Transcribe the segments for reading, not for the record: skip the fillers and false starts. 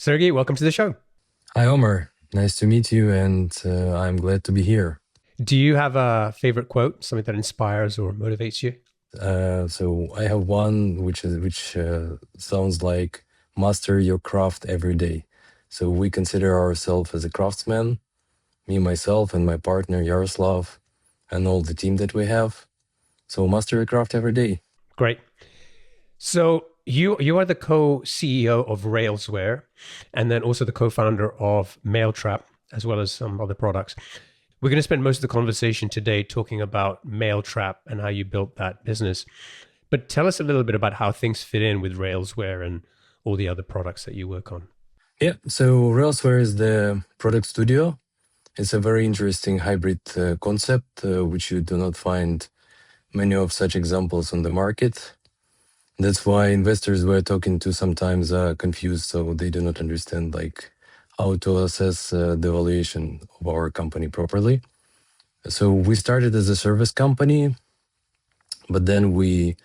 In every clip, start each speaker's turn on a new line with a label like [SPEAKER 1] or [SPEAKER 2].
[SPEAKER 1] Sergey, welcome to the show.
[SPEAKER 2] Hi, Omar. Nice to meet you, and I'm glad to be here.
[SPEAKER 1] Do you have a favorite quote, something that inspires or motivates you?
[SPEAKER 2] So I have one which sounds like master your craft every day. So we consider ourselves as a craftsman, me, myself, and my partner Yaroslav, and all the team that we have. So master your craft every day.
[SPEAKER 1] Great. So you are the co-CEO of Railsware, and then also the co-founder of Mailtrap, as well as some other products. We're going to spend most of the conversation today talking about Mailtrap and how you built that business. But tell us a little bit about how things fit in with Railsware and all the other products that you work on.
[SPEAKER 2] Yeah. So Railsware is the product studio. It's a very interesting hybrid concept, which you do not find many of such examples on the market. That's why investors we're talking to sometimes are confused, so they do not understand like how to assess the valuation of our company properly. So we started as a service company, but then we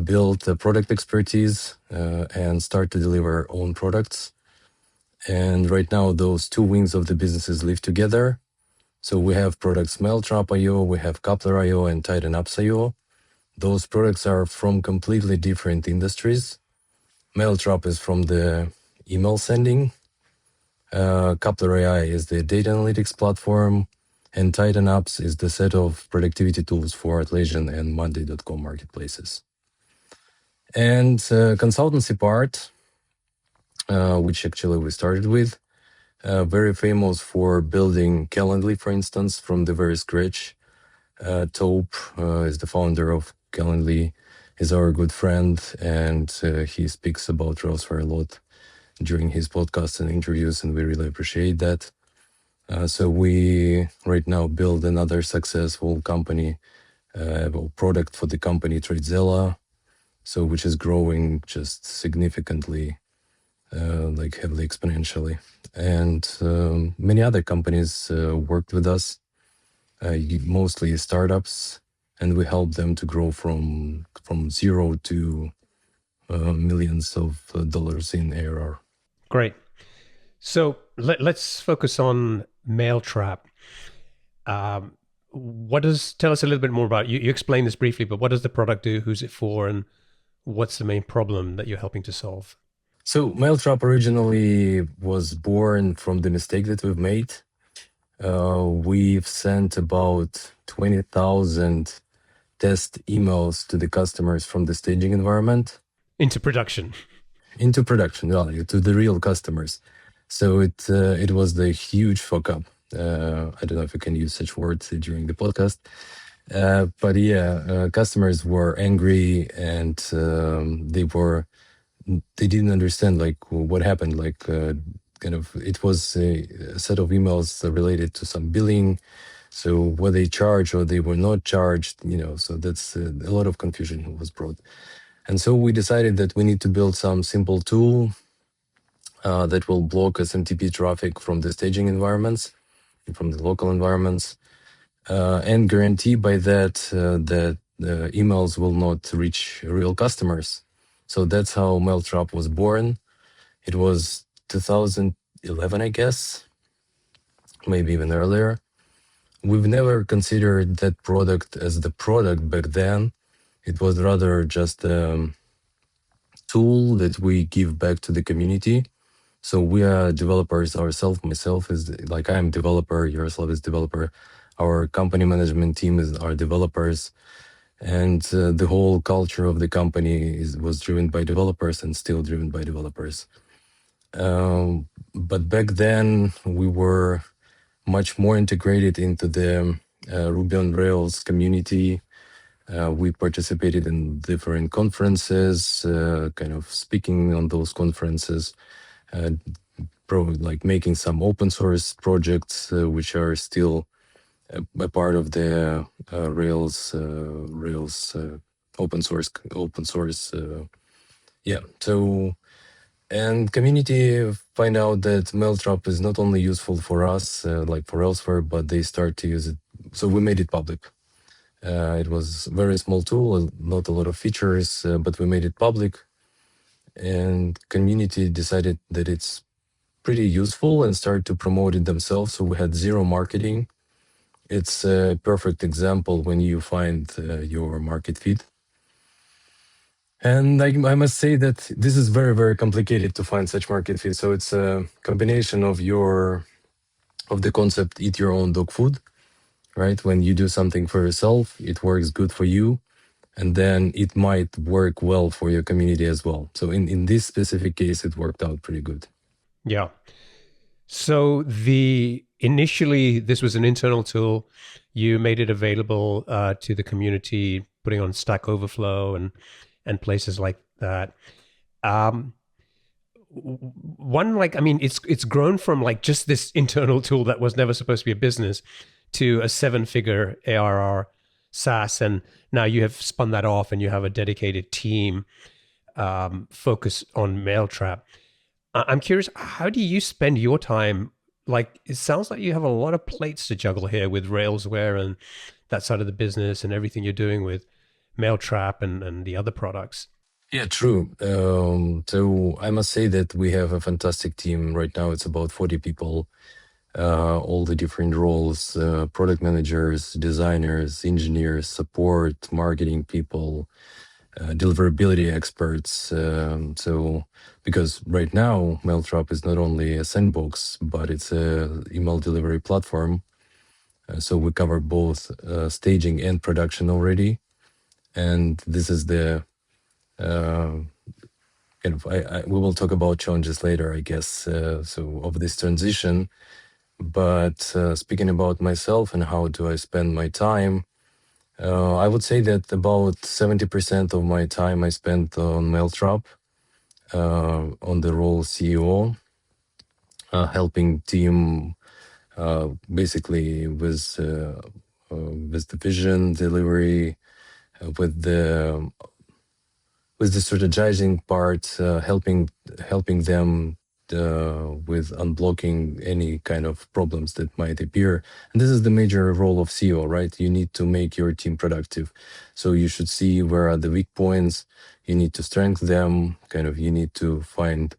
[SPEAKER 2] built a product expertise and start to deliver our own products. And right now, those two wings of the businesses live together. So we have products Mailtrap.io, we have Coupler.io, and Tighten Apps.io. Those products are from completely different industries. Mailtrap is from the email sending. Coupler AI is the data analytics platform. And Tighten Apps is the set of productivity tools for Atlassian and Monday.com marketplaces. And consultancy part, which actually we started with, very famous for building Calendly, for instance, from the very scratch. Taupe is the founder of Calendly, is our good friend, and he speaks about Railsware a lot during his podcasts and interviews, and we really appreciate that. So we right now build another successful company, product for the company Tradezilla, so which is growing just significantly, like heavily exponentially. And many other companies worked with us, mostly startups, and we help them to grow from zero to millions of dollars in ARR.
[SPEAKER 1] Great. So let's focus on Mailtrap. Tell us a little bit more about you? You explained this briefly, but what does the product do? Who's it for? And what's the main problem that you're helping to solve?
[SPEAKER 2] So Mailtrap originally was born from the mistake that we've made. We've sent about 20,000 test emails to the customers from the staging environment
[SPEAKER 1] Into production.
[SPEAKER 2] into production, well, to the real customers. So it was the huge fuck up. I don't know if I can use such words during the podcast, but yeah, customers were angry and they didn't understand like what happened. Like kind of it was a set of emails related to some billing, so were they charged or they were not charged, so that's a lot of confusion was brought. And so we decided that we need to build some simple tool that will block SMTP traffic from the staging environments, from the local environments, and guarantee by that that the emails will not reach real customers. So that's how Mailtrap was born. It was 2011, I guess, maybe even earlier. We've never considered that product as the product back then. It was rather just a tool that we give back to the community. So we are developers ourselves. Myself is like I am developer. Yaroslav is developer. Our company management team is our developers, and the whole culture of the company was driven by developers and still driven by developers. But back then we were much more integrated into the Ruby on Rails community. We participated in different conferences, kind of speaking on those conferences, like making some open source projects, which are still a part of the Rails open source. Yeah. So, and community find out that Mailtrap is not only useful for us, like for Railsware, but they start to use it. So we made it public. It was a very small tool, not a lot of features, but we made it public. And community decided that it's pretty useful and started to promote it themselves. So we had zero marketing. It's a perfect example when you find your market fit. And I must say that this is very, very complicated to find such market fit. So it's a combination of the concept eat your own dog food, right? When you do something for yourself, it works good for you, and then it might work well for your community as well. So in this specific case, it worked out pretty good.
[SPEAKER 1] Yeah. So the initially this was an internal tool. You made it available to the community, putting on Stack Overflow and places like that. Um, One like I mean, it's grown from like just this internal tool that was never supposed to be a business to a 7-figure ARR SaaS, and now you have spun that off and you have a dedicated team focused on Mailtrap. I'm curious, how do you spend your time? Like, it sounds like you have a lot of plates to juggle here with Railsware and that side of the business and everything you're doing with Mailtrap and the other products.
[SPEAKER 2] Yeah, true. So I must say that we have a fantastic team right now. It's about 40 people, all the different roles, product managers, designers, engineers, support, marketing people, deliverability experts. So because right now Mailtrap is not only a sandbox, but it's a email delivery platform. So we cover both staging and production already. And this is the uh, kind of we will talk about challenges later, I guess. So of this transition. But speaking about myself and how do I spend my time, I would say that about 70% of my time I spent on Mailtrap, on the role CEO, helping team basically with the vision delivery, with the strategizing part, helping them with unblocking any kind of problems that might appear. And this is the major role of CEO, right? You need to make your team productive. So you should see where are the weak points. You need to strengthen them. Kind of, you need to find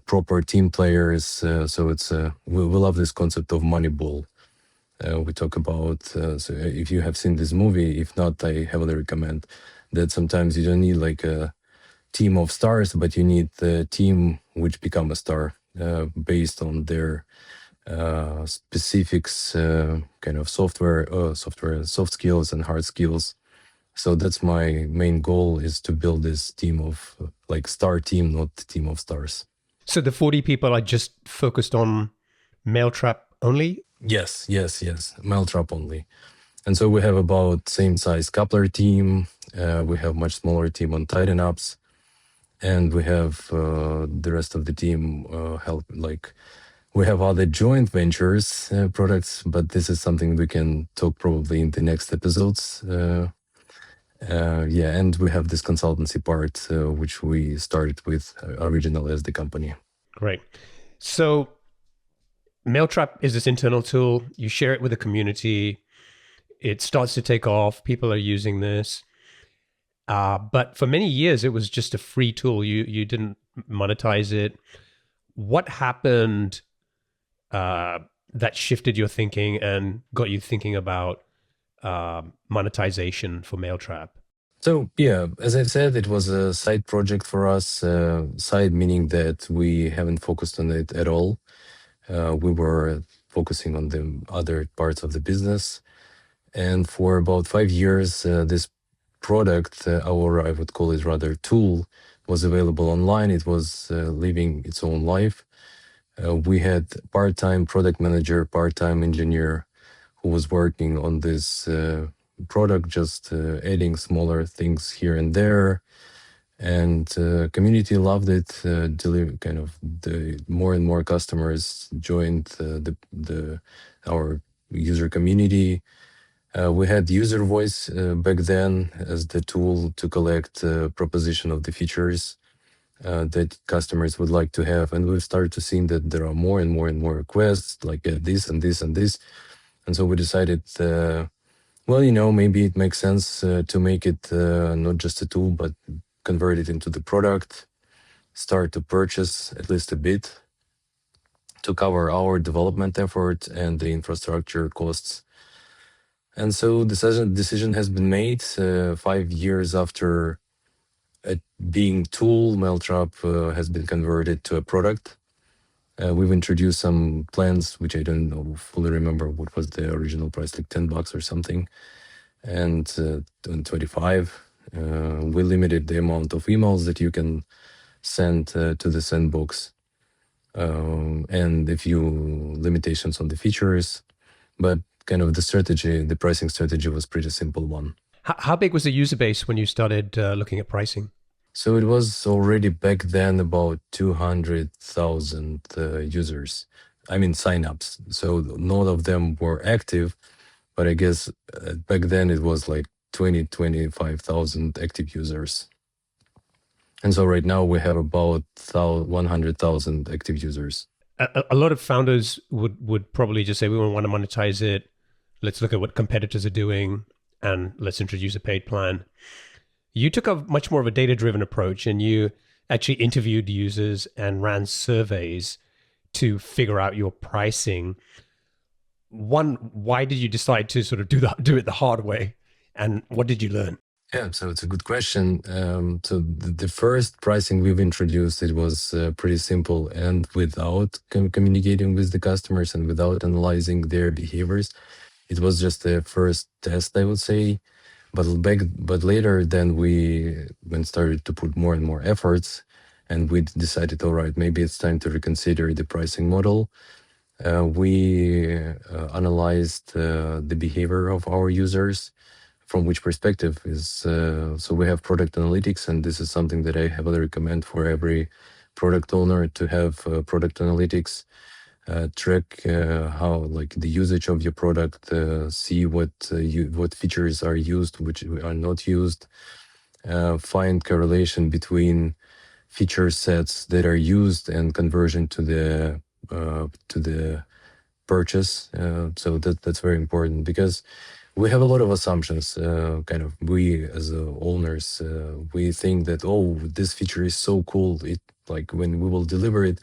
[SPEAKER 2] proper team players. So it's we love this concept of Moneyball. We talk about so if you have seen this movie, if not, I heavily recommend that. Sometimes you don't need like a team of stars, but you need the team which become a star based on their specifics, kind of soft skills and hard skills. So that's my main goal, is to build this team of like star team, not team of stars.
[SPEAKER 1] So the 40 people are just focused on Mailtrap only?
[SPEAKER 2] Yes, yes, yes. Mailtrap only. And so we have about same size coupler team. We have much smaller team on Tighten Ups, and we have the rest of the team help. Like we have other joint ventures products, but this is something we can talk probably in the next episodes. Yeah, and we have this consultancy part, which we started with originally as the company.
[SPEAKER 1] Great. So Mailtrap is this internal tool. You share it with the community. It starts to take off. People are using this. But for many years, it was just a free tool. You didn't monetize it. What happened that shifted your thinking and got you thinking about monetization for Mailtrap?
[SPEAKER 2] So yeah, as I said, it was a side project for us. Side meaning that we haven't focused on it at all. We were focusing on the other parts of the business. And for about 5 years, this product, or I would call it rather tool, was available online. It was living its own life. We had part-time product manager, part-time engineer who was working on this product, just adding smaller things here and there. And community loved it. Kind of the more and more customers joined the our user community. We had user voice back then as the tool to collect proposition of the features that customers would like to have. And we've started to see that there are more and more and more requests, like this and this and this. And so we decided, well, maybe it makes sense to make it not just a tool, but convert it into the product, start to purchase at least a bit. to cover our development effort and the infrastructure costs. And so decision has been made 5 years after it being tool. Mailtrap has been converted to a product. We've introduced some plans, which I don't know fully remember what was the original price, like $10 or something, and 25. We limited the amount of emails that you can send to the sandbox, and a few limitations on the features. But kind of the pricing strategy was pretty simple one.
[SPEAKER 1] How big was the user base when you started looking at pricing?
[SPEAKER 2] So it was already back then about 200,000 users. I mean, signups. So none of them were active, but I guess back then it was like 25,000 active users. And so right now we have about 100,000 active users.
[SPEAKER 1] A lot of founders would probably just say, we want to monetize it. Let's look at what competitors are doing and let's introduce a paid plan. You took a much more of a data-driven approach, and you actually interviewed users and ran surveys to figure out your pricing. One, why did you decide to sort of do it the hard way, and what did you learn?
[SPEAKER 2] Yeah, so it's a good question. So the first pricing we've introduced, it was pretty simple, and without communicating with the customers and without analyzing their behaviors. It was just a first test, I would say. But later, then we started to put more and more efforts, and we decided, all right, maybe it's time to reconsider the pricing model. We analyzed the behavior of our users. From which perspective is so we have product analytics, and this is something that I heavily recommend for every product owner to have product analytics. Track how like the usage of your product, see what features are used, which are not used, find correlation between feature sets that are used and conversion to the purchase. So that's very important, because we have a lot of assumptions. Kind of we as owners, we think that, oh, this feature is so cool. It, like, when we will deliver it,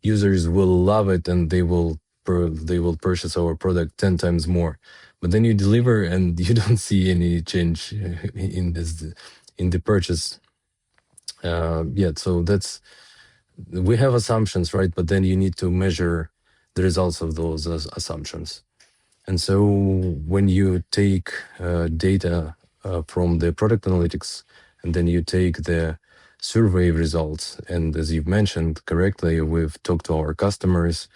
[SPEAKER 2] users will love it and they will purchase our product 10 times more. But then you deliver and you don't see any change in the purchase yet. So we have assumptions, right? But then you need to measure the results of those assumptions. And so when you take data from the product analytics, and then you take the survey results, and as you've mentioned correctly, we've talked to our customers.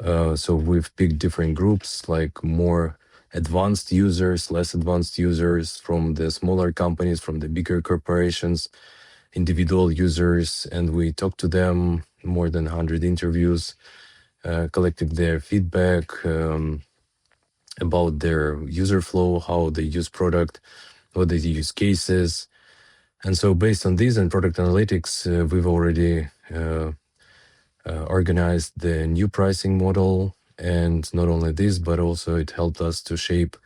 [SPEAKER 2] So we've picked different groups, like more advanced users, less advanced users, from the smaller companies, from the bigger corporations, individual users, and we talked to them, more than 100 interviews, collected their feedback about their user flow, how they use product, what they use cases. And so based on these and product analytics, we've already organized the new pricing model. And not only this, but also it helped us to shape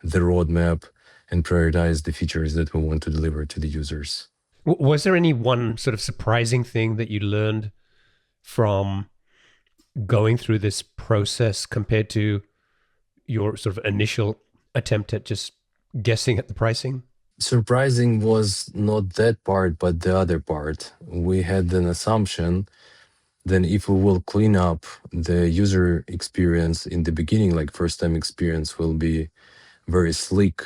[SPEAKER 2] the roadmap and prioritize the features that we want to deliver to the users.
[SPEAKER 1] Was there any one sort of surprising thing that you learned from going through this process compared to your sort of initial attempt at just guessing at the pricing?
[SPEAKER 2] Surprising was not that part, but the other part. We had an assumption, then if we will clean up the user experience in the beginning, like first time experience will be very slick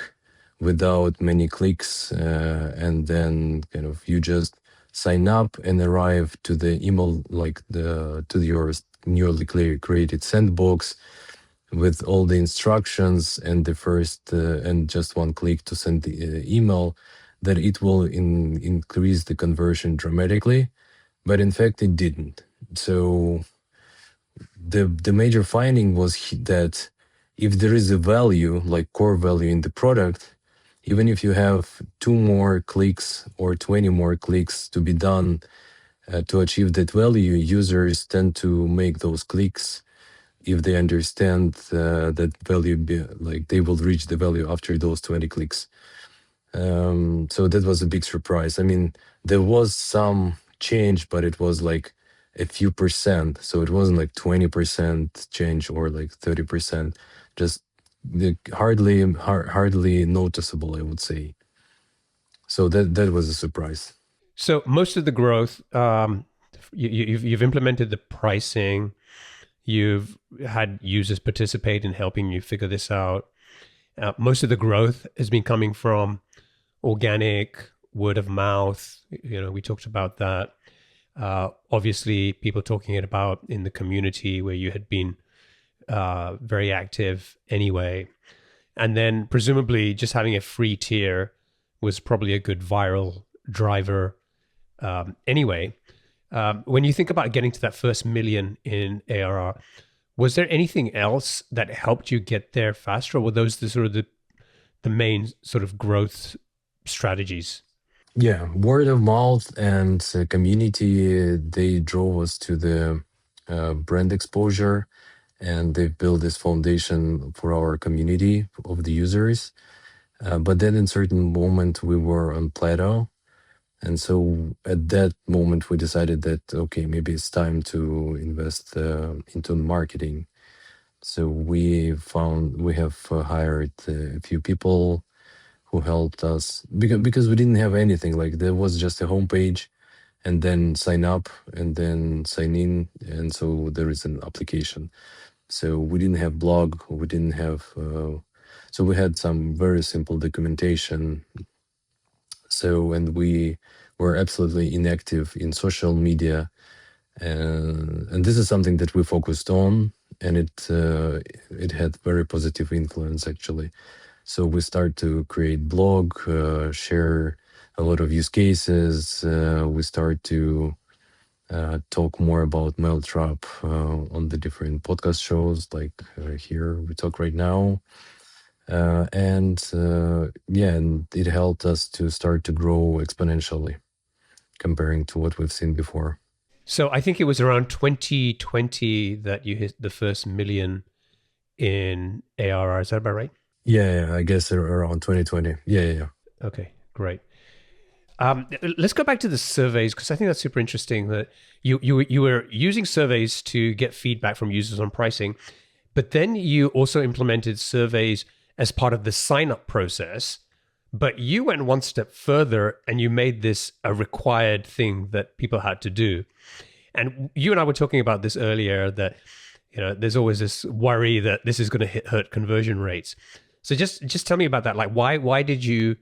[SPEAKER 2] without many clicks, and then kind of you just sign up and arrive to the email, like to your newly created sandbox with all the instructions and the first and just one click to send the email, that it will increase the conversion dramatically. But in fact, it didn't. So the major finding was that if there is a value, like core value in the product, even if you have 2 more clicks or 20 more clicks to be done to achieve that value, users tend to make those clicks if they understand that value, like they will reach the value after those 20 clicks. So that was a big surprise. I mean, there was some change, but it was like a few percent. So it wasn't like 20% change or like 30%, just hardly noticeable, I would say. So that was a surprise.
[SPEAKER 1] So most of the growth, you've implemented the pricing. You've had users participate in helping you figure this out. Most of the growth has been coming from organic, word of mouth. We talked about that. Obviously, people talking it about in the community where you had been very active anyway. And then presumably just having a free tier was probably a good viral driver anyway. When you think about getting to that first million in ARR, was there anything else that helped you get there faster, or were those the main sort of growth strategies?
[SPEAKER 2] Yeah, word of mouth and community, they drove us to the brand exposure, and they built this foundation for our community of the users. But then in certain moment we were on plateau. And so at that moment we decided that, okay, maybe it's time to invest into marketing. So we have hired a few people who helped us because we didn't have anything. Like there was just a homepage and then sign up and then sign in. And so there is an application. So we didn't have blog, we didn't have, so we had some very simple documentation. So, and we were absolutely inactive in social media. And this is something that we focused on, and it had very positive influence actually. So we start to create blog, share a lot of use cases. We start to talk more about Mailtrap on the different podcast shows, like here we talk right now. Yeah, and it helped us to start to grow exponentially comparing to what we've seen before.
[SPEAKER 1] So I think it was around 2020 that you hit the first million in ARR. Is that about right?
[SPEAKER 2] Yeah, I guess around 2020. Yeah.
[SPEAKER 1] Okay, great. Let's go back to the surveys because I think that's super interesting that you were using surveys to get feedback from users on pricing, but then you also implemented surveys as part of the sign up process. But you went one step further and you made this a required thing that people had to do. And you and I were talking about this earlier that there's always this worry that this is going to hurt conversion rates. So just tell me about that. Like why did you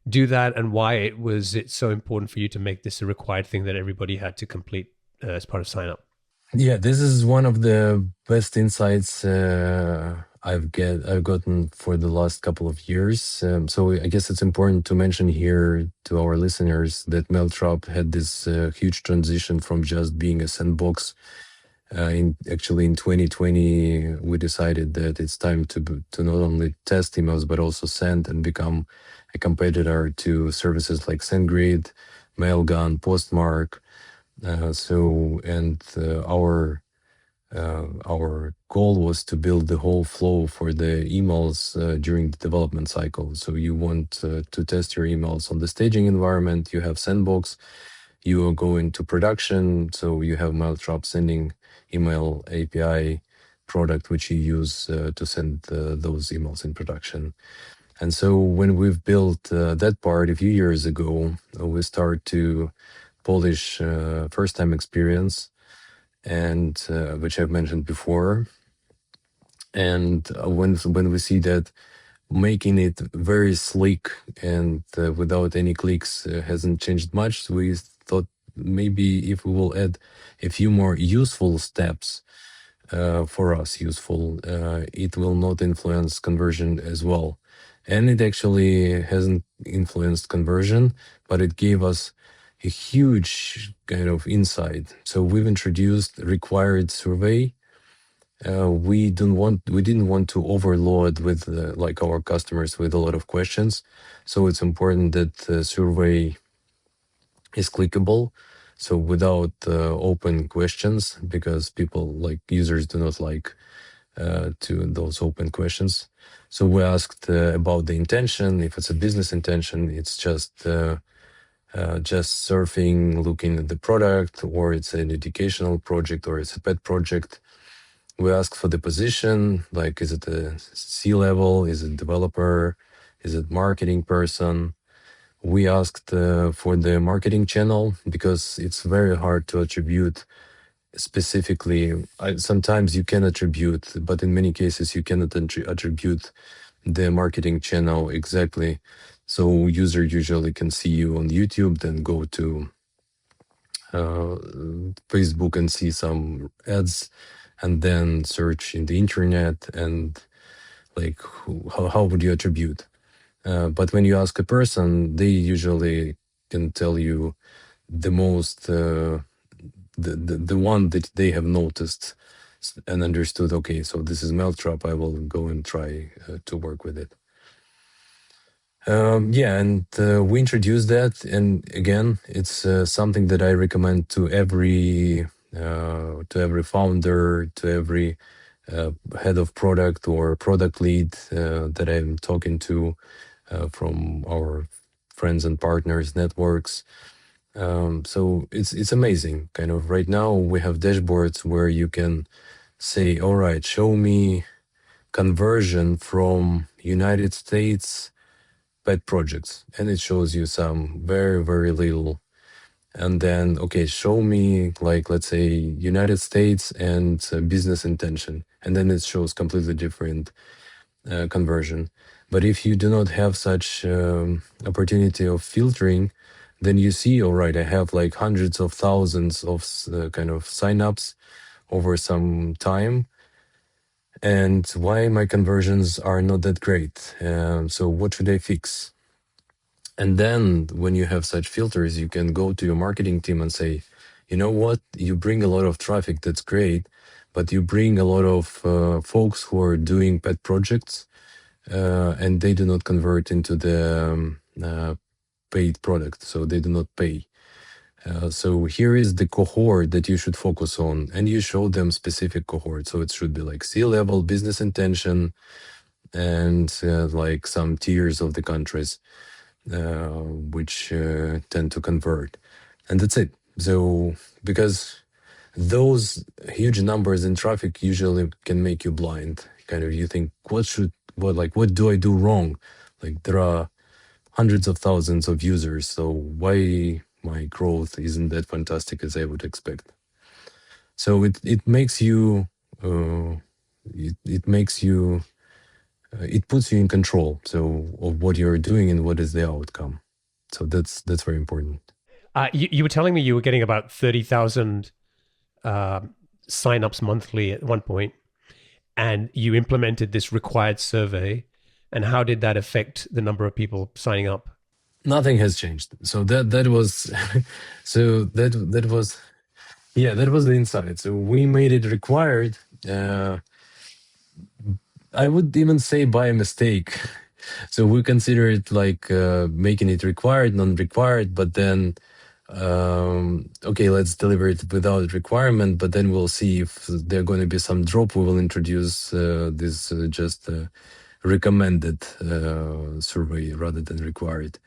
[SPEAKER 1] do that, and why was it so important for you to make this a required thing that everybody had to complete as part of sign up?
[SPEAKER 2] Yeah, this is one of the best insights I've gotten for the last couple of years. So I guess it's important to mention here to our listeners that Mailtrap had this huge transition from just being a sandbox. In 2020, we decided that it's time to not only test emails but also send and become a competitor to services like SendGrid, Mailgun, Postmark. Our goal was to build the whole flow for the emails during the development cycle. So you want to test your emails on the staging environment, you have Sandbox, you go into production, so you have Mailtrap sending email API product, which you use to send those emails in production. And so when we've built that part a few years ago, we start to polish first-time experience, and which I've mentioned before. And when we see that making it very sleek and without any clicks hasn't changed much, we thought maybe if we will add a few more useful steps for us, it will not influence conversion as well. And it actually hasn't influenced conversion, but it gave us a huge kind of insight. So we've introduced required survey. We didn't want to overload with like our customers with a lot of questions. So it's important that the survey is clickable. So without open questions, because people like users do not like to those open questions. So we asked about the intention. If it's a business intention, it's just just surfing, looking at the product, or it's an educational project, or it's a pet project. We ask for the position, like is it a C-level, is it developer, is it marketing person? We asked for the marketing channel because it's very hard to attribute specifically. Sometimes you can attribute, but in many cases you cannot attribute the marketing channel exactly. So user usually can see you on YouTube, then go to Facebook and see some ads, and then search in the internet, and like how would you attribute? But when you ask a person, they usually can tell you the most the one that they have noticed and understood. Okay, so this is Mailtrap. I will go and try to work with it. Yeah, and we introduced that, and again, it's something that I recommend to every founder, to every head of product or product lead that I'm talking to from our friends and partners networks. So it's amazing. Kind of right now we have dashboards where you can say, all right, show me conversion from United States pet projects, and it shows you some very little. And then, okay, show me, like, let's say United States and business intention, and then it shows completely different conversion. But if you do not have such opportunity of filtering, then you see, all right, I have like hundreds of thousands of kind of signups over some time, and why my conversions are not that great. So what should I fix? And then when you have such filters, you can go to your marketing team and say, you know what, you bring a lot of traffic, that's great, but you bring a lot of folks who are doing pet projects and they do not convert into the paid product, so they do not pay. So here is the cohort that you should focus on, and you show them specific cohort. So it should be like C-level, business intention, and like some tiers of the countries which tend to convert, and that's it. So because those huge numbers in traffic usually can make you blind. Kind of you think, what do I do wrong? Like there are hundreds of thousands of users, so why my growth isn't that fantastic as I would expect? So it makes you it makes you it puts you in control, so of what you're doing and what is the outcome. So that's very important.
[SPEAKER 1] You were telling me you were getting about 30,000 signups monthly at one point, and you implemented this required survey. And how did that affect the number of people signing up?
[SPEAKER 2] Nothing has changed. So that was so that was yeah, that was the insight. So we made it required. I would even say by mistake. So we consider it like making it required, non-required, but then okay, let's deliver it without requirement, but then we'll see if there going to be some drop. We will introduce this just recommended survey rather than required.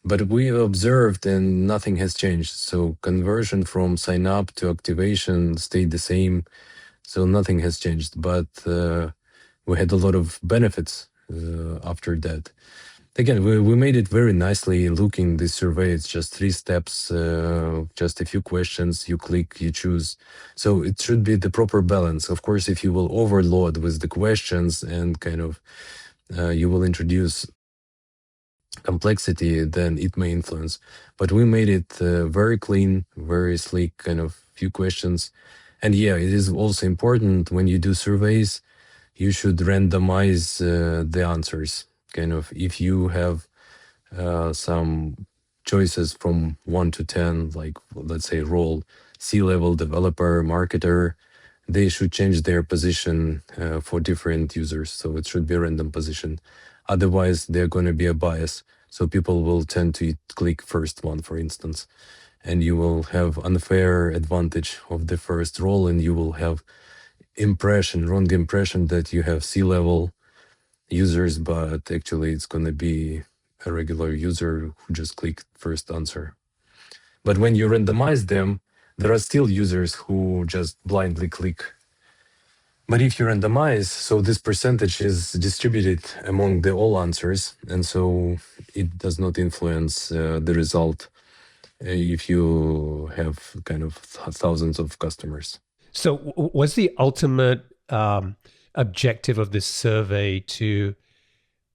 [SPEAKER 2] But we observed and nothing has changed. So conversion from sign up to activation stayed the same. So nothing has changed. But we had a lot of benefits after that. Again, we made it very nicely looking. This survey, it's just 3 steps, just a few questions. You click, you choose. So it should be the proper balance. Of course, if you will overload with the questions and kind of you will introduce complexity, then it may influence. But we made it very clean, very sleek, kind of few questions. And yeah, it is also important when you do surveys, you should randomize the answers. Kind of if you have some choices from 1 to 10, like let's say role C-level, developer, marketer, they should change their position for different users. So it should be a random position. Otherwise, there's going to be a bias. So people will tend to click first one, for instance, and you will have unfair advantage of the first role, and you will have wrong impression that you have C-level users, but actually it's going to be a regular user who just clicked first answer. But when you randomize them, there are still users who just blindly click. But if you randomize, so this percentage is distributed among the all answers, and so it does not influence the result if you have kind of thousands of customers.
[SPEAKER 1] So, was the ultimate objective of this survey to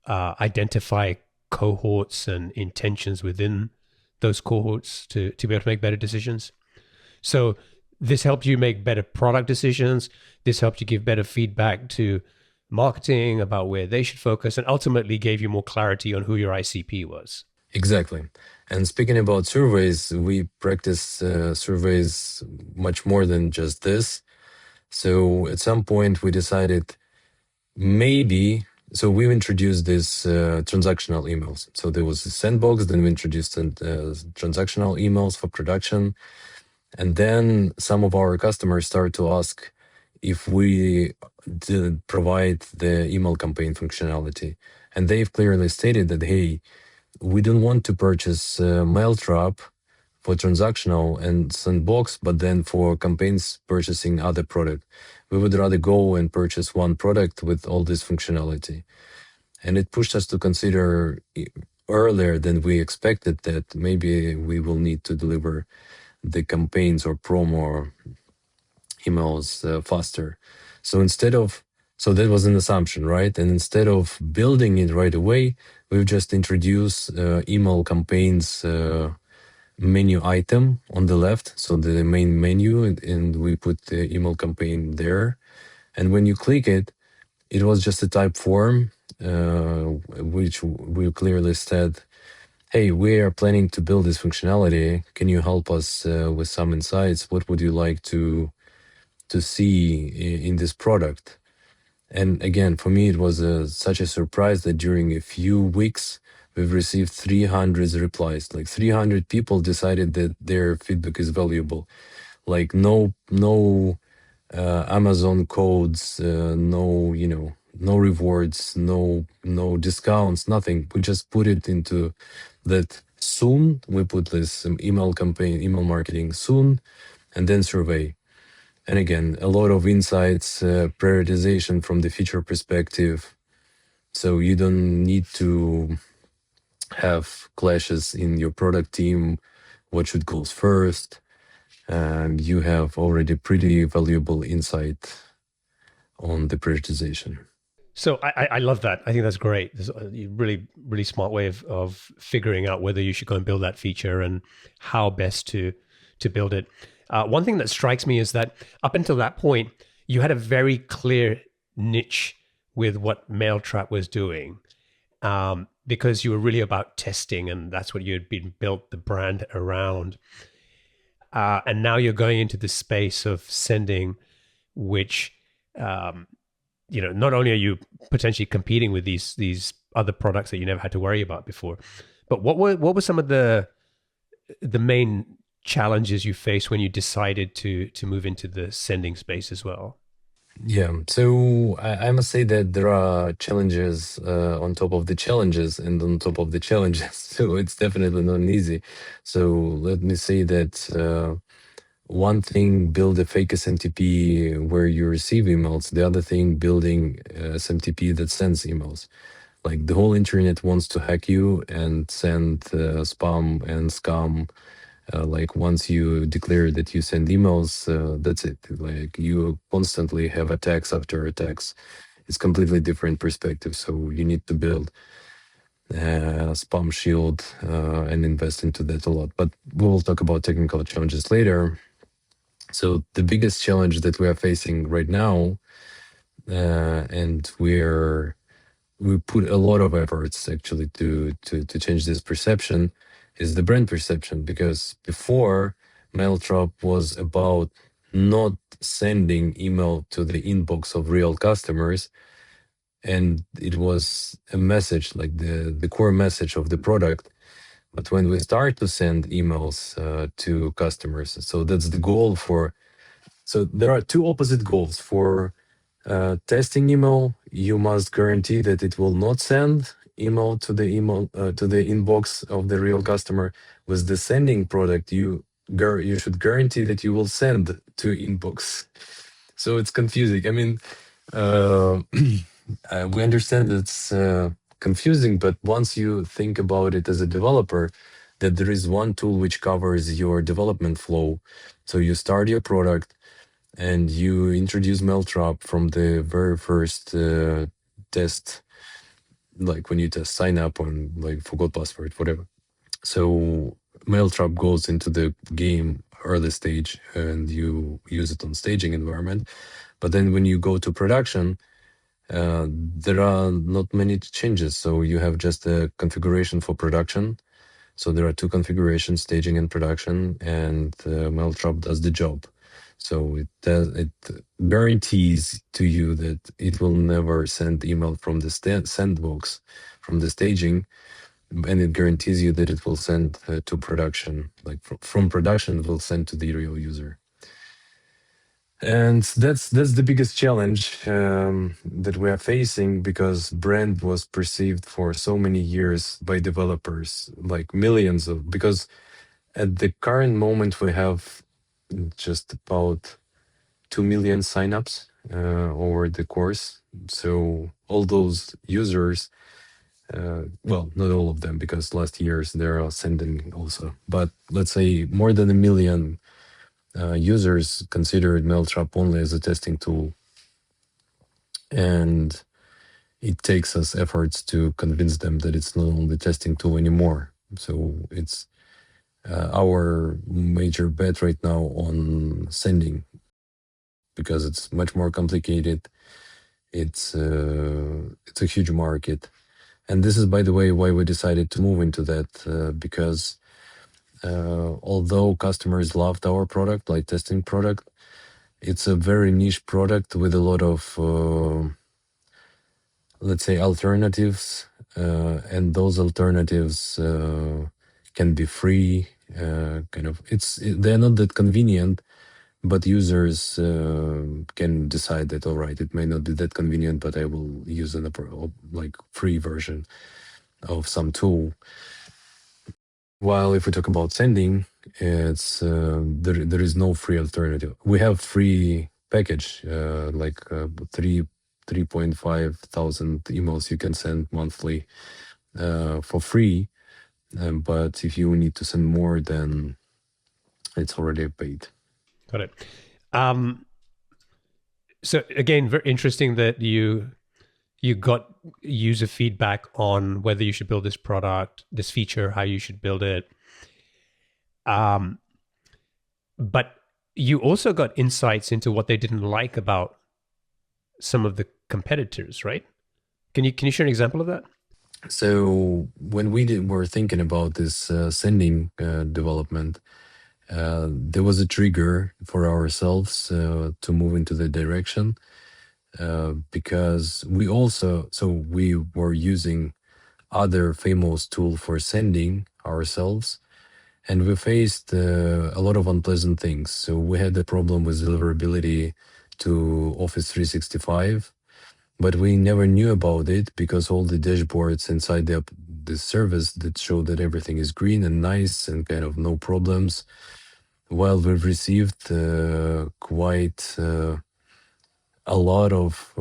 [SPEAKER 1] identify cohorts and intentions within those cohorts to be able to make better decisions? So, this helped you make better product decisions. This helped you give better feedback to marketing about where they should focus, and ultimately gave you more clarity on who your ICP was.
[SPEAKER 2] Exactly. And speaking about surveys, we practice surveys much more than just this. So at some point we decided maybe, so we introduced this transactional emails. So there was a sandbox, then we introduced transactional emails for production. And then some of our customers started to ask if we did provide the email campaign functionality. And they've clearly stated that, hey, we don't want to purchase Mailtrap for transactional and sandbox, but then for campaigns purchasing other product. We would rather go and purchase one product with all this functionality. And it pushed us to consider earlier than we expected that maybe we will need to deliver the campaigns or promo emails faster. So so that was an assumption, right? And instead of building it right away, we've just introduced email campaigns menu item on the left, so the main menu, and we put the email campaign there. And when you click it, it was just a type form, which we clearly said, hey, we are planning to build this functionality. Can you help us with some insights? What would you like to see in this product? And again, for me, it was such a surprise that during a few weeks, we've received 300 replies. Like 300 people decided that their feedback is valuable. Like no Amazon codes, no rewards, no discounts, nothing. We just put it into that soon. We put this email campaign, email marketing soon, and then survey. And again, a lot of insights, prioritization from the feature perspective. So you don't need to have clashes in your product team. What should go first? And you have already pretty valuable insight on the prioritization.
[SPEAKER 1] So I love that. I think that's great. There's a really, really smart way of figuring out whether you should go and build that feature and how best to build it. One thing that strikes me is that up until that point, you had a very clear niche with what Mailtrap was doing, because you were really about testing, and that's what you had been built the brand around. And now you're going into the space of sending, which not only are you potentially competing with these other products that you never had to worry about before, but what were some of the main challenges you faced when you decided to move into the sending space as well?
[SPEAKER 2] Yeah, so I must say that there are challenges on top of the challenges and on top of the challenges. So it's definitely not easy. So let me say that one thing, build a fake SMTP where you receive emails. The other thing, building SMTP that sends emails. Like the whole internet wants to hack you and send spam and scam. Like once you declare that you send emails, that's it. Like you constantly have attacks after attacks. It's completely different perspective. So you need to build spam shield and invest into that a lot. But we'll talk about technical challenges later. So the biggest challenge that we are facing right now, and we put a lot of efforts actually to change this perception, is the brand perception. Because before, Mailtrap was about not sending email to the inbox of real customers, and it was a message, like the core message of the product. But when we start to send emails to customers, so that's the goal for. So there are two opposite goals for testing email. You must guarantee that it will not send email to the inbox of the real customer. With the sending product, you should guarantee that you will send to inbox. So it's confusing. I mean, uh, we understand it's confusing, but once you think about it as a developer, that there is one tool which covers your development flow. So you start your product and you introduce Mailtrap from the very first test, like when you just sign up on like forgot password, whatever. So Mailtrap goes into the game early stage and you use it on staging environment. But then when you go to production, there are not many changes. So you have just a configuration for production. So there are two configurations, staging and production, and Mailtrap does the job. So it guarantees to you that it will never send email from the sandbox, from the staging, and it guarantees you that it will send to production, like from production, it will send to the real user. And that's the biggest challenge that we are facing, because brand was perceived for so many years by developers, like millions of, because at the current moment we have just about 2 million signups over the course. So all those users, well, not all of them, because last years there are sending also, but let's say more than 1 million users considered Mailtrap only as a testing tool. And it takes us efforts to convince them that it's not only testing tool anymore. So it's our major bet right now on sending, because it's much more complicated. It's a huge market. And this is, by the way, why we decided to move into that, because although customers loved our product, like testing product, it's a very niche product with a lot of, let's say, alternatives. And those alternatives can be free. They're not that convenient, but users can decide that, all right, it may not be that convenient, but I will use like free version of some tool. While if we talk about sending, it's there is no free alternative. We have free package, like 3.5 thousand emails you can send monthly for free. But if you need to send more, then it's already paid.
[SPEAKER 1] Got it. So again, very interesting that you got user feedback on whether you should build this product, this feature, how you should build it. But you also got insights into what they didn't like about some of the competitors, right? Can you share an example of that?
[SPEAKER 2] So when we were thinking about this sending development, there was a trigger for ourselves to move into the direction, because we were using other famous tool for sending ourselves, and we faced a lot of unpleasant things. So we had a problem with deliverability to Office 365, but we never knew about it, because all the dashboards inside the service that show that everything is green and nice and kind of no problems. Well, we've received quite a lot of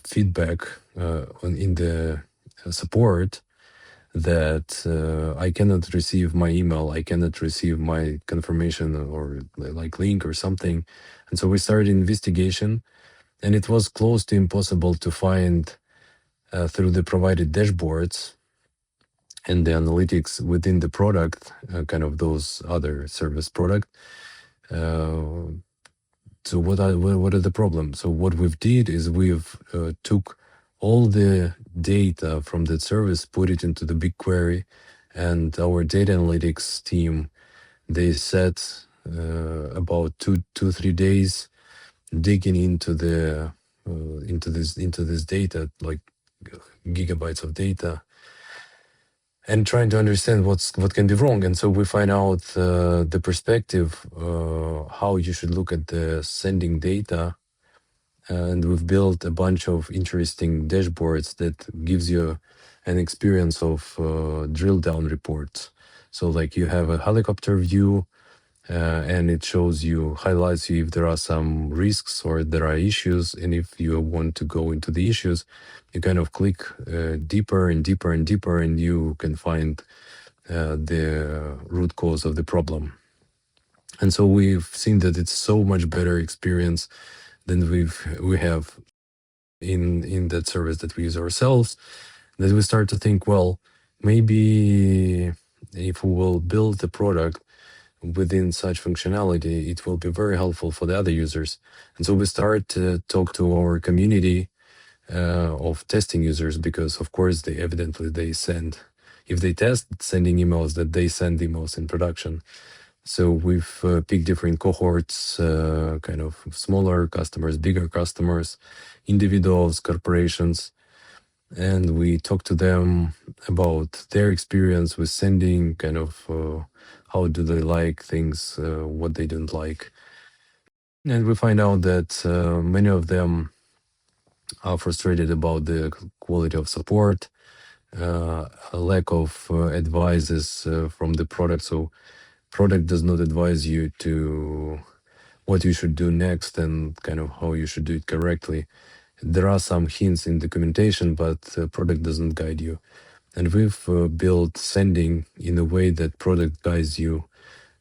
[SPEAKER 2] feedback in the support that I cannot receive my email, I cannot receive my confirmation or like link or something. And so we started investigation, and it was close to impossible to find through the provided dashboards and the analytics within the product, kind of those other service product. So what are the problems? So what we've did is we've took all the data from that service, put it into the BigQuery, and our data analytics team, they set about 3 days digging into this data, like gigabytes of data, and trying to understand what can be wrong. And so we find out the perspective, how you should look at the sending data. And we've built a bunch of interesting dashboards that gives you an experience of drill down reports. So like you have a helicopter view, and it shows you, highlights you if there are some risks or there are issues. And if you want to go into the issues, you kind of click deeper and deeper and deeper, and you can find the root cause of the problem. And so we've seen that it's so much better experience than we have in that service that we use ourselves, that we start to think, well, maybe if we will build a product within such functionality, it will be very helpful for the other users. And so we start to talk to our community of testing users, because of course they send, if they test sending emails, that they send emails in production. So we've picked different cohorts, kind of smaller customers, bigger customers, individuals, corporations, and we talk to them about their experience with sending, kind of how do they like things, what they don't like. And we find out that many of them are frustrated about the quality of support, a lack of advices from the product. So product does not advise you to what you should do next and kind of how you should do it correctly. There are some hints in documentation, but product doesn't guide you. And we've built sending in a way that product guides you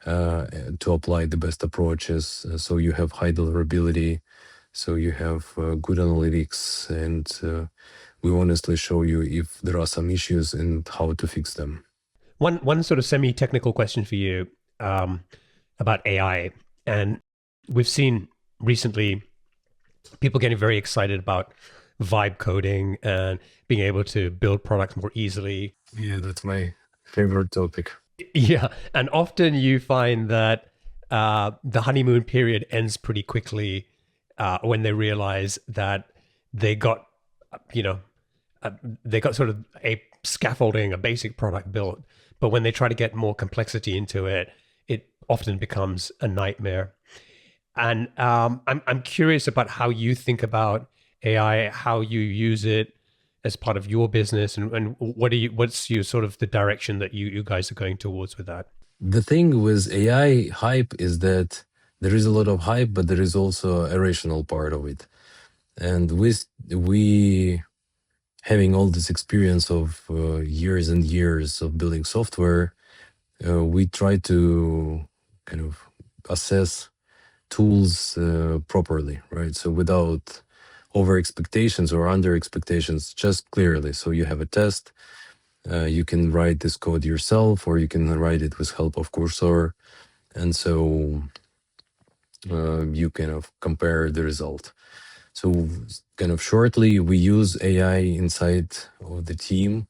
[SPEAKER 2] to apply the best approaches. So you have high deliverability, so you have good analytics, and we honestly show you if there are some issues and how to fix them.
[SPEAKER 1] One sort of semi-technical question for you about AI, and we've seen recently people getting very excited about vibe coding and being able to build products more easily.
[SPEAKER 2] Yeah, that's my favorite topic.
[SPEAKER 1] Yeah, and often you find that the honeymoon period ends pretty quickly when they realize that they got, you know, they got sort of a scaffolding, a basic product built, but when they try to get more complexity into it, it often becomes a nightmare. And I'm curious about how you think about AI, how you use it as part of your business, and what's your sort of the direction that you guys are going towards with that?
[SPEAKER 2] The thing with AI hype is that there is a lot of hype, but there is also a rational part of it. And with we having all this experience of years and years of building software, we try to kind of assess tools properly, right? So without over expectations or under expectations, just clearly. So you have a test, you can write this code yourself, or you can write it with help of Cursor, and so you kind of compare the result. So kind of shortly, we use AI inside of the team,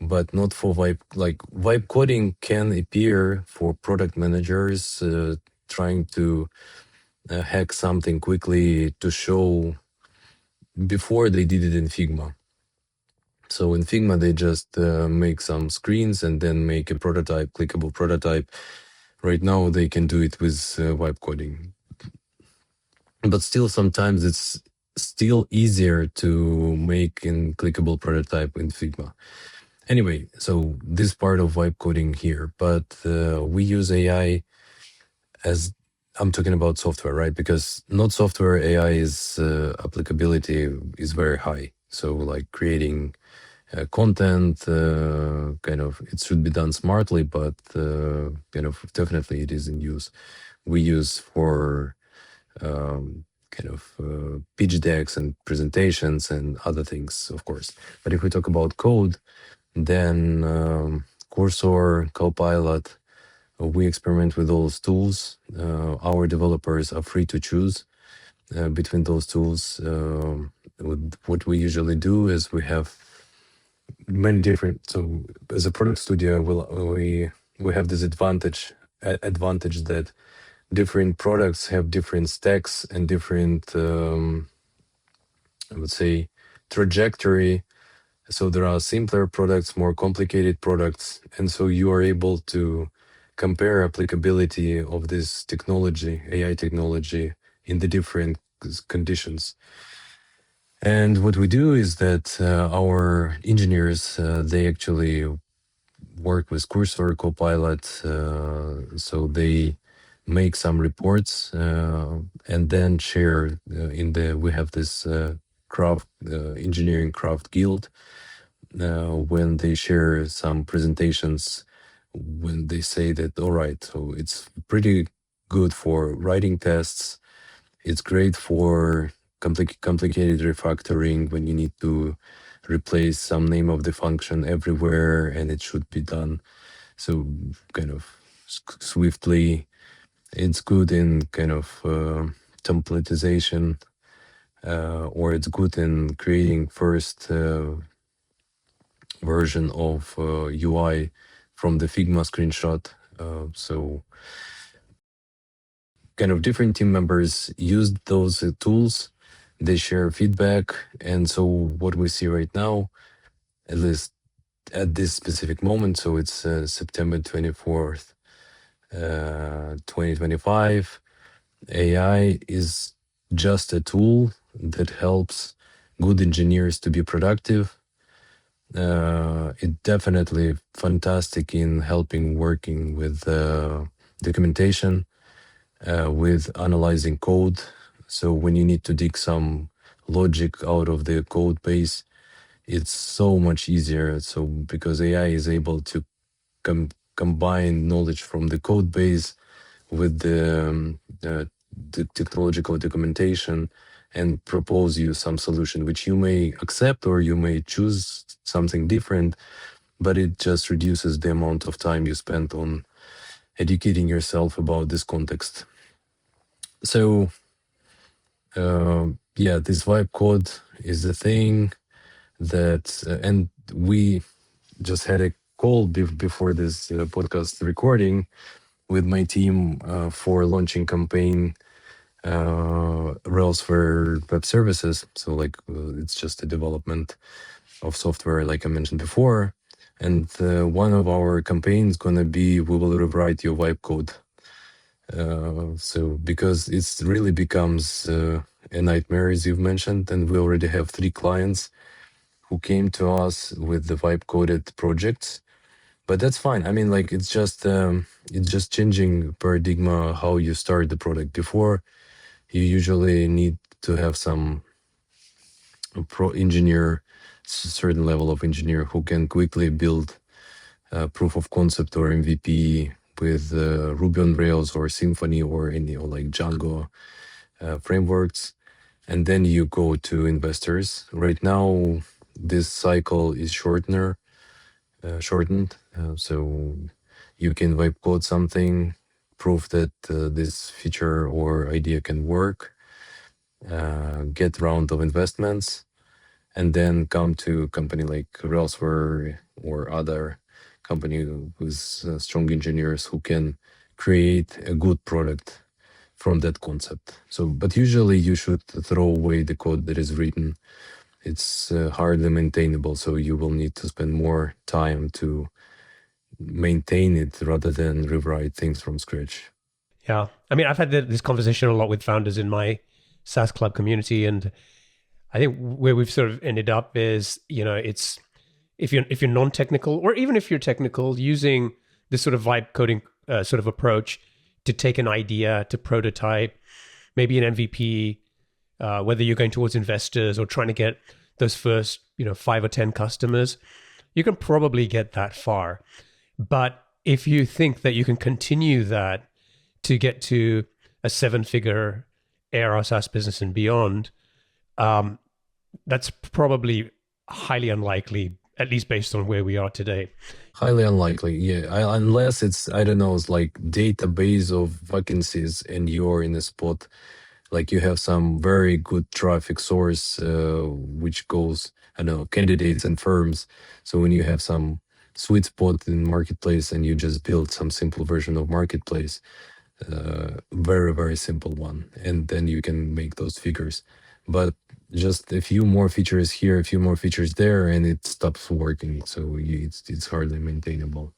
[SPEAKER 2] but not for vibe. Like vibe coding can appear for product managers trying to hack something quickly to show before they did it in Figma. So in Figma, they just make some screens and then make a prototype, clickable prototype. Right now, they can do it with vibe coding. But still, sometimes it's still easier to make a clickable prototype in Figma. Anyway, so this part of vibe coding here, but we use AI as, I'm talking about software, right? Because not software AI is applicability is very high. So like creating content, kind of, it should be done smartly, but kind of definitely it is in use. We use for kind of pitch decks and presentations and other things, of course. But if we talk about code, then Cursor, Copilot, we experiment with those tools. Our developers are free to choose between those tools. What we usually do is we have many different. So as a product studio, we have this advantage that different products have different stacks and different, I would say, trajectory. So there are simpler products, more complicated products, and so you are able to compare applicability of this technology, AI technology, in the different conditions. And what we do is that our engineers, they actually work with Cursor, Copilot, so they make some reports and then share we have this craft engineering craft guild when they share some presentations, when they say that, all right, so it's pretty good for writing tests, it's great for complicated refactoring when you need to replace some name of the function everywhere and it should be done so kind of swiftly. It's good in kind of templatization, or it's good in creating first version of UI from the Figma screenshot. So kind of different team members use those tools, they share feedback. And so what we see right now, at least at this specific moment, so it's September 24th, 2025, AI is just a tool that helps good engineers to be productive. It definitely fantastic in helping working with documentation, with analyzing code. So when you need to dig some logic out of the code base, it's so much easier. So because AI is able to combine knowledge from the code base with the technological documentation and propose you some solution which you may accept or you may choose something different, but it just reduces the amount of time you spend on educating yourself about this context. So yeah, this vibe code is the thing that and we just had a call before this podcast recording with my team for launching campaign Railsware web services. So like it's just a development of software, like I mentioned before. And one of our campaigns gonna be we will rewrite your vibe code. So because it's really becomes a nightmare, as you've mentioned, and we already have 3 clients who came to us with the vibe coded projects. But that's fine. I mean, like it's just changing paradigm how you start the product. Before, you usually need to have some pro engineer, certain level of engineer who can quickly build proof of concept or MVP with Ruby on Rails or Symfony or any or like Django frameworks, and then you go to investors. Right now, this cycle is shortened, so you can vibe code something, prove that this feature or idea can work, get round of investments, and then come to a company like Railsware or other company with strong engineers who can create a good product from that concept. So, but usually you should throw away the code that is written. It's hardly maintainable, so you will need to spend more time to maintain it rather than rewrite things from scratch.
[SPEAKER 1] Yeah. I mean, I've had this conversation a lot with founders in my SaaS club community, and I think where we've sort of ended up is, it's if you're non-technical or even if you're technical, using this sort of vibe coding sort of approach to take an idea, to prototype, maybe an MVP, whether you're going towards investors or trying to get those first, 5 or 10 customers, you can probably get that far. But if you think that you can continue that to get to a 7-figure ARR SaaS business and beyond, that's probably highly unlikely, at least based on where we are today.
[SPEAKER 2] Highly unlikely, yeah. Unless it's, I don't know, it's like database of vacancies and you're in a spot, like you have some very good traffic source, which goes, I don't know, candidates and firms. So when you have some sweet spot in marketplace and you just build some simple version of marketplace, very, very simple one, and then you can make those figures. But just a few more features here, a few more features there, and it stops working. So it's hardly maintainable.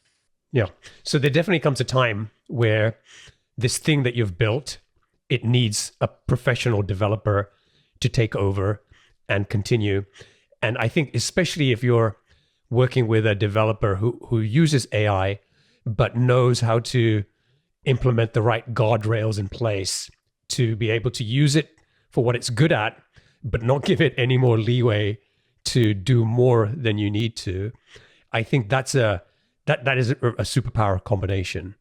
[SPEAKER 1] Yeah. So there definitely comes a time where this thing that you've built, it needs a professional developer to take over and continue. And I think especially if you're working with a developer who uses AI but knows how to implement the right guardrails in place to be able to use it for what it's good at, but not give it any more leeway to do more than you need to. I think that is a superpower combination.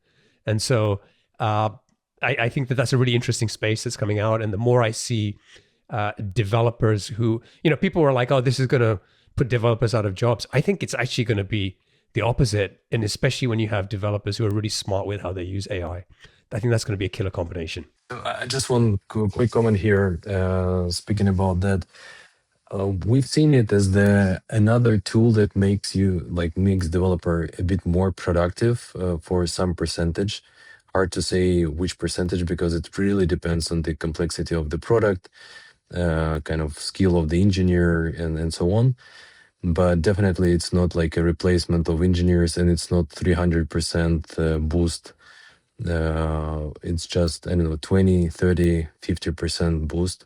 [SPEAKER 1] And so I think that that's a really interesting space that's coming out. And the more I see developers who, people were like, oh, this is going to put developers out of jobs. I think it's actually going to be the opposite. And especially when you have developers who are really smart with how they use AI, I think that's going to be a killer combination.
[SPEAKER 2] I just one quick comment here. Speaking about that, we've seen it as another tool that makes developer a bit more productive for some percentage. Hard to say which percentage because it really depends on the complexity of the product, kind of skill of the engineer, and so on. But definitely, it's not like a replacement of engineers, and it's not 300% boost. It's just, I don't know, 20, 30, 50% boost.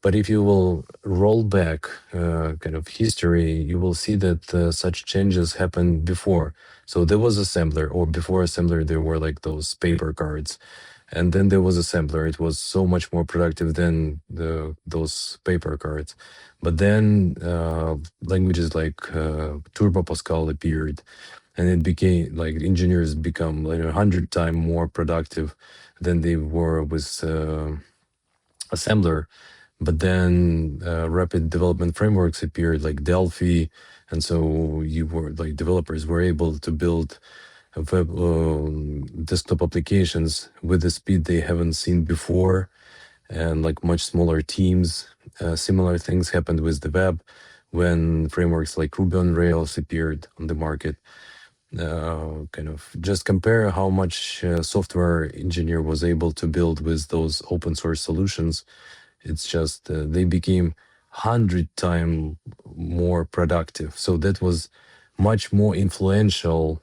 [SPEAKER 2] But if you will roll back kind of history, you will see that such changes happened before. So there was assembler, or before assembler, there were like those paper cards. And then there was assembler. It was so much more productive than those paper cards. But then languages like Turbo Pascal appeared, and it became like engineers become like 100 times more productive than they were with assembler. But then rapid development frameworks appeared like Delphi, and so developers were able to build web desktop applications with the speed they haven't seen before, and like much smaller teams. Similar things happened with the web when frameworks like Ruby on Rails appeared on the market. Kind of just compare how much software engineer was able to build with those open source solutions. It's just they became 100 times more productive. So that was much more influential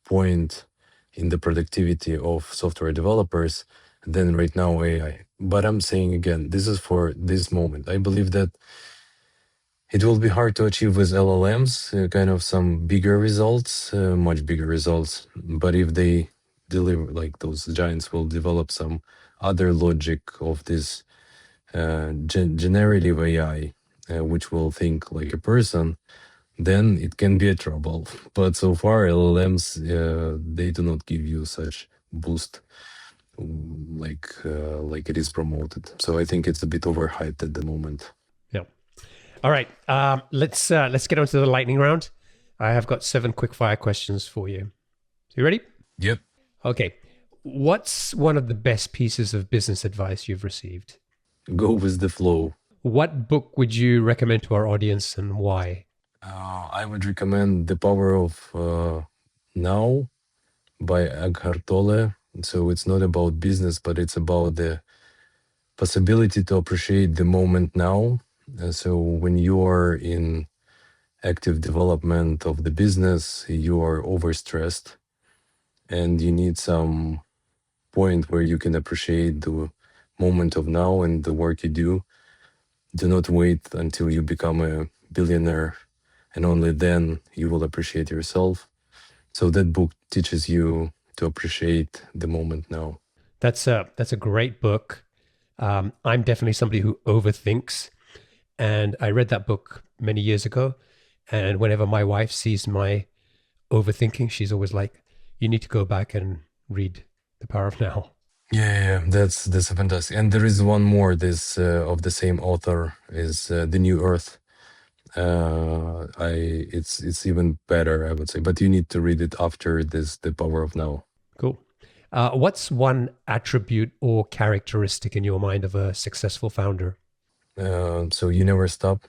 [SPEAKER 2] point in the productivity of software developers than right now AI. But I'm saying again, this is for this moment. I believe that it will be hard to achieve with LLMs, kind of some bigger results, much bigger results. But if they deliver, like those giants will develop some other logic of this generative AI, which will think like a person, then it can be a trouble. But so far, LLMs, they do not give you such boost like it is promoted. So I think it's a bit overhyped at the moment.
[SPEAKER 1] Yeah. All right. Let's get on to the lightning round. I have got 7 quick fire questions for you. You ready?
[SPEAKER 2] Yep.
[SPEAKER 1] Okay. What's one of the best pieces of business advice you've received?
[SPEAKER 2] Go with the flow.
[SPEAKER 1] What book would you recommend to our audience and why?
[SPEAKER 2] I would recommend The Power of Now by Eckhart Tolle. So it's not about business, but it's about the possibility to appreciate the moment now. So when you are in active development of the business, you are overstressed and you need some point where you can appreciate the moment of now and the work you do. Do not wait until you become a billionaire, and only then you will appreciate yourself. So that book teaches you to appreciate the moment now.
[SPEAKER 1] That's a great book. I'm definitely somebody who overthinks, and I read that book many years ago. And whenever my wife sees my overthinking, she's always like, "You need to go back and read The Power of Now."
[SPEAKER 2] Yeah, that's a fantastic. And there is one more. This of the same author is The New Earth. It's even better, I would say. But you need to read it after this, The Power of Now.
[SPEAKER 1] Cool. What's one attribute or characteristic in your mind of a successful founder?
[SPEAKER 2] So you never stop.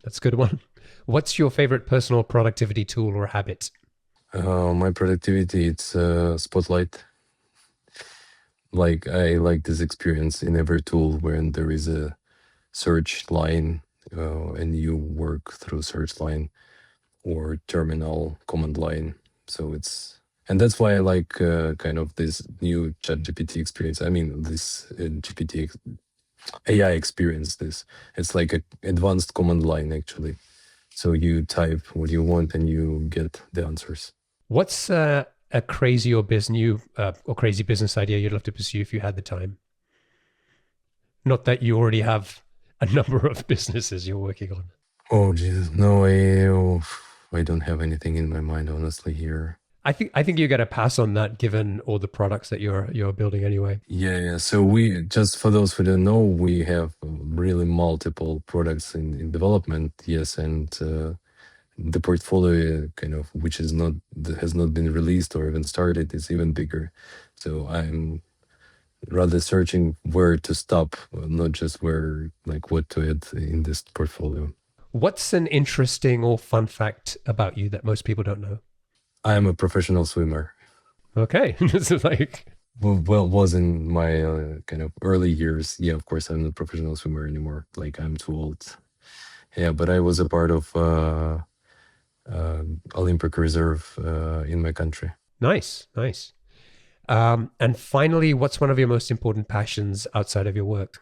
[SPEAKER 1] That's a good one. What's your favorite personal productivity tool or habit?
[SPEAKER 2] My productivity, it's Spotlight. Like I like this experience in every tool when there is a search line and you work through search line or terminal command line. So and that's why I like kind of this new ChatGPT experience. I mean, this GPT AI experience this. It's like a advanced command line actually. So you type what you want and you get the answers.
[SPEAKER 1] What's a crazy or crazy business idea you'd love to pursue if you had the time? Not that you already have a number of businesses you're working on.
[SPEAKER 2] Oh Jesus, no, I don't have anything in my mind honestly here.
[SPEAKER 1] I think you got to pass on that given all the products that you're building anyway.
[SPEAKER 2] Yeah. So we just for those who don't know, we have really multiple products in development. Yes, and the portfolio kind of which is not that has not been released or even started is even bigger. So I'm rather searching where to stop, not just where like what to add in this portfolio.
[SPEAKER 1] What's an interesting or fun fact about you that most people don't know?
[SPEAKER 2] I am a professional swimmer.
[SPEAKER 1] Okay. This is like,
[SPEAKER 2] Well, was in my kind of early years. Yeah, of course, I'm not a professional swimmer anymore. Like I'm too old. Yeah, but I was a part of Olympic reserve in my country.
[SPEAKER 1] nice, nice. And finally, what's one of your most important passions outside of your work?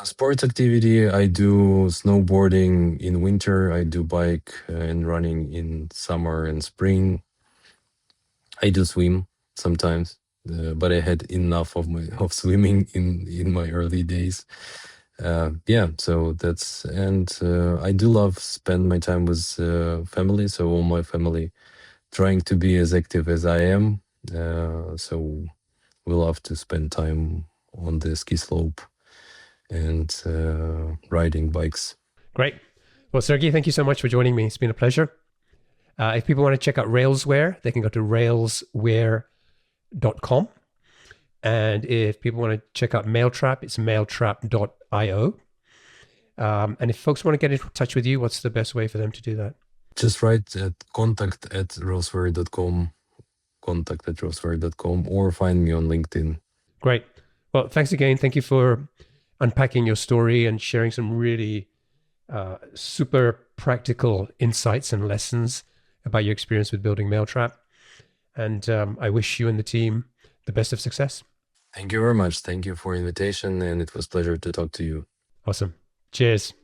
[SPEAKER 2] Sports activity, I do snowboarding in winter. I do bike and running in summer and spring. I do swim sometimes, but I had enough of swimming in my early days. Yeah, so that's and I do love spend my time with family. So all my family trying to be as active as I am. So we love to spend time on the ski slope and riding bikes.
[SPEAKER 1] Great. Well, Sergey, thank you so much for joining me. It's been a pleasure. If people want to check out Railsware, they can go to railsware.com. And if people want to check out Mailtrap, it's mailtrap.io. And if folks want to get in touch with you, what's the best way for them to do that?
[SPEAKER 2] Just write at contact@railsware.com, contact@railsware.com, or find me on LinkedIn.
[SPEAKER 1] Great. Well, thanks again. Thank you for unpacking your story and sharing some really super practical insights and lessons about your experience with building Mailtrap. And I wish you and the team the best of success.
[SPEAKER 2] Thank you very much. Thank you for invitation, and it was a pleasure to talk to you.
[SPEAKER 1] Awesome. Cheers.